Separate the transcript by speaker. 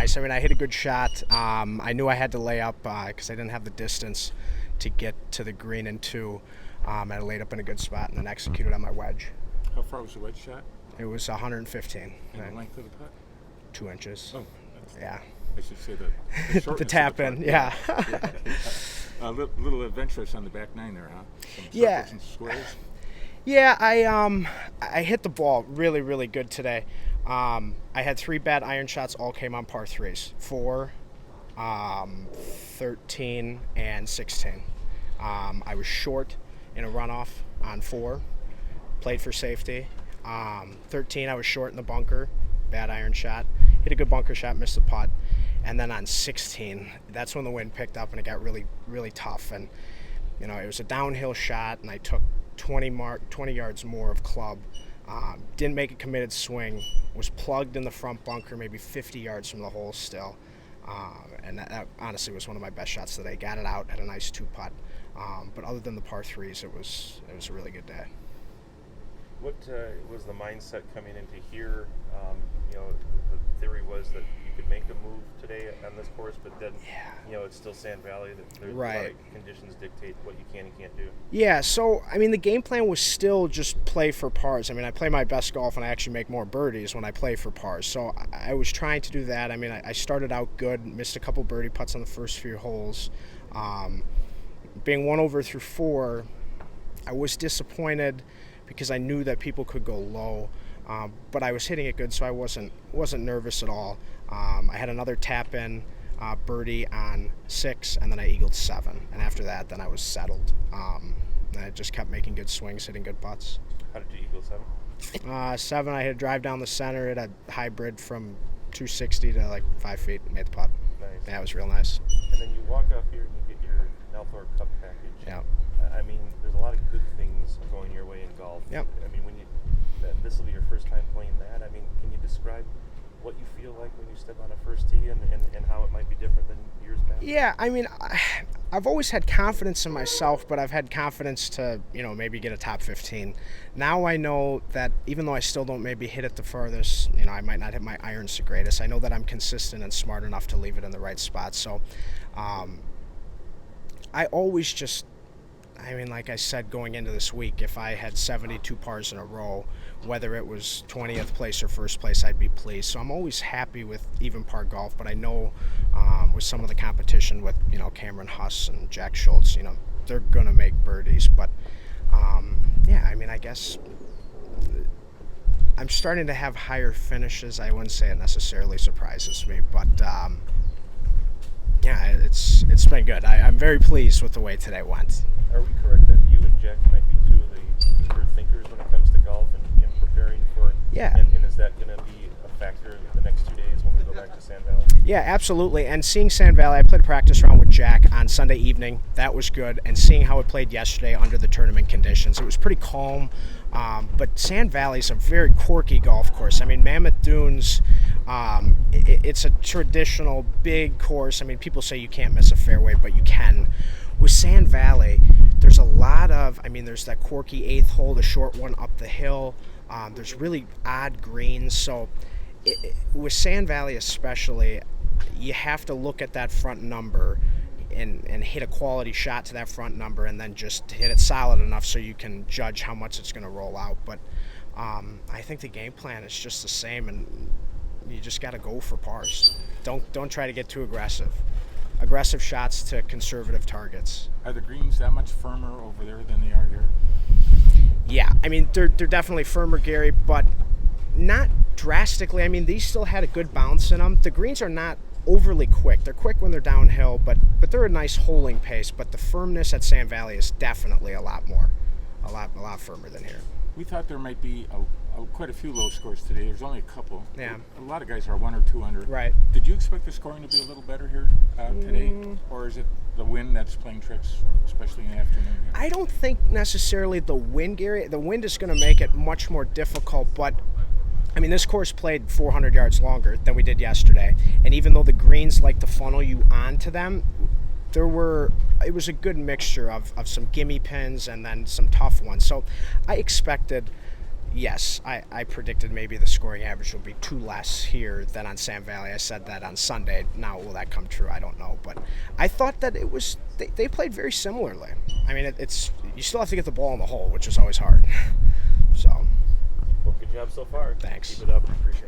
Speaker 1: nice. I mean, I hit a good shot. I knew I had to lay up because I didn't have the distance to get to the green in 2. I laid up in a good spot and then executed on my wedge.
Speaker 2: How far was the wedge shot?
Speaker 1: It was 115.
Speaker 2: And the length of the putt?
Speaker 1: 2 inches.
Speaker 2: Oh,
Speaker 1: yeah.
Speaker 2: I should say the shortness
Speaker 1: the tap
Speaker 2: of the
Speaker 1: in, yeah.
Speaker 2: A little adventurous on the back 9 there, huh? Some
Speaker 1: Yeah.
Speaker 2: circles and squares.
Speaker 1: Yeah, I hit the ball really, really good today. I had 3 bad iron shots, all came on par 3s. 4, 13, and 16. I was short in a runoff on 4, played for safety. 13, I was short in the bunker, bad iron shot. Hit a good bunker shot, missed the putt. And then on 16, that's when the wind picked up and it got really, really tough. And, it was a downhill shot, and I took 20 yards more of club. Didn't make a committed swing. Was plugged in the front bunker, maybe 50 yards from the hole still. And that honestly was one of my best shots today. Got it out, had a nice 2-putt. But other than the par 3s, it was a really good day.
Speaker 3: What was the mindset coming into here? The theory was that you could make a move today on this course, but then, it's still Sand Valley. There's a lot of conditions dictate what you can and can't do.
Speaker 1: Yeah, so, the game plan was still just play for pars. I play my best golf, and I actually make more birdies when I play for pars. So I was trying to do that. I started out good, missed a couple birdie putts on the first few holes. Being 1 over through 4, I was disappointed because I knew that people could go low. But I was hitting it good, so I wasn't nervous at all. I had another tap-in birdie on 6, and then I eagled 7. And after that, then I was settled. And I just kept making good swings, hitting good putts.
Speaker 3: How did you eagle 7?
Speaker 1: 7, I hit a drive down the center. It had hybrid from 260 to like 5 feet, and made the putt.
Speaker 3: Nice.
Speaker 1: Yeah, it was real nice.
Speaker 3: And then you walk up here and you get your Nelthor Cup package.
Speaker 1: Yeah.
Speaker 3: There's a lot of good things going your way in golf.
Speaker 1: Yep.
Speaker 3: This will be your first time playing that. Can you describe what you feel like when you step on a first tee and how it might be different than years past?
Speaker 1: Yeah, I've always had confidence in myself, but I've had confidence to, maybe get a top 15. Now I know that even though I still don't maybe hit it the farthest, I might not hit my irons the greatest. I know that I'm consistent and smart enough to leave it in the right spot. So I always just, like I said, going into this week, if I had 72 pars in a row, whether it was 20th place or first place, I'd be pleased. So I'm always happy with even par golf, but I know with some of the competition with, Cameron Huss and Jack Schultz, they're going to make birdies. But, I guess I'm starting to have higher finishes. I wouldn't say it necessarily surprises me, but it's been good. I'm very pleased with the way today went.
Speaker 3: Are we correct that you and Jack might be 2 of the deeper thinkers when it comes to golf and preparing for it?
Speaker 1: Yeah.
Speaker 3: And is that going to be a factor in the next 2 days when we go back to Sand Valley?
Speaker 1: Yeah, absolutely. And seeing Sand Valley, I played a practice round with Jack on Sunday evening. That was good. And seeing how it played yesterday under the tournament conditions, it was pretty calm. But Sand Valley is a very quirky golf course. Mammoth Dunes, it's a traditional big course. People say you can't miss a fairway, but you can. With Sand Valley, there's a lot of, there's that quirky 8th hole, the short one up the hill. There's really odd greens. So with Sand Valley especially, you have to look at that front number and hit a quality shot to that front number and then just hit it solid enough so you can judge how much it's going to roll out. But I think the game plan is just the same, and you just got to go for pars. Don't try to get too aggressive. Aggressive shots to conservative targets.
Speaker 2: Are the greens that much firmer over there than they are here?
Speaker 1: Yeah, they're definitely firmer, Gary, but not drastically. These still had a good bounce in them. The greens are not overly quick. They're quick when they're downhill, but they're a nice holing pace. But the firmness at Sand Valley is definitely a lot firmer than here.
Speaker 2: We thought there might be quite a few low scores today. There's only a couple.
Speaker 1: Yeah.
Speaker 2: A lot of guys are 1 or 2 under.
Speaker 1: Right.
Speaker 2: Did you expect the scoring to be a little better here today? Or is it the wind that's playing tricks, especially in the afternoon? Here?
Speaker 1: I don't think necessarily the wind, Gary. The wind is going to make it much more difficult, but this course played 400 yards longer than we did yesterday. And even though the greens like to funnel you onto them, it was a good mixture of some gimme pins and then some tough ones. So I expected yes, I predicted maybe the scoring average would be 2 less here than on Sand Valley. I said that on Sunday. Now, will that come true? I don't know. But I thought that it was they played very similarly. I mean, it's you still have to get the ball in the hole, which is always hard. So,
Speaker 3: Well, good job so far.
Speaker 1: Thanks.
Speaker 3: Keep it up.
Speaker 1: Appreciate it.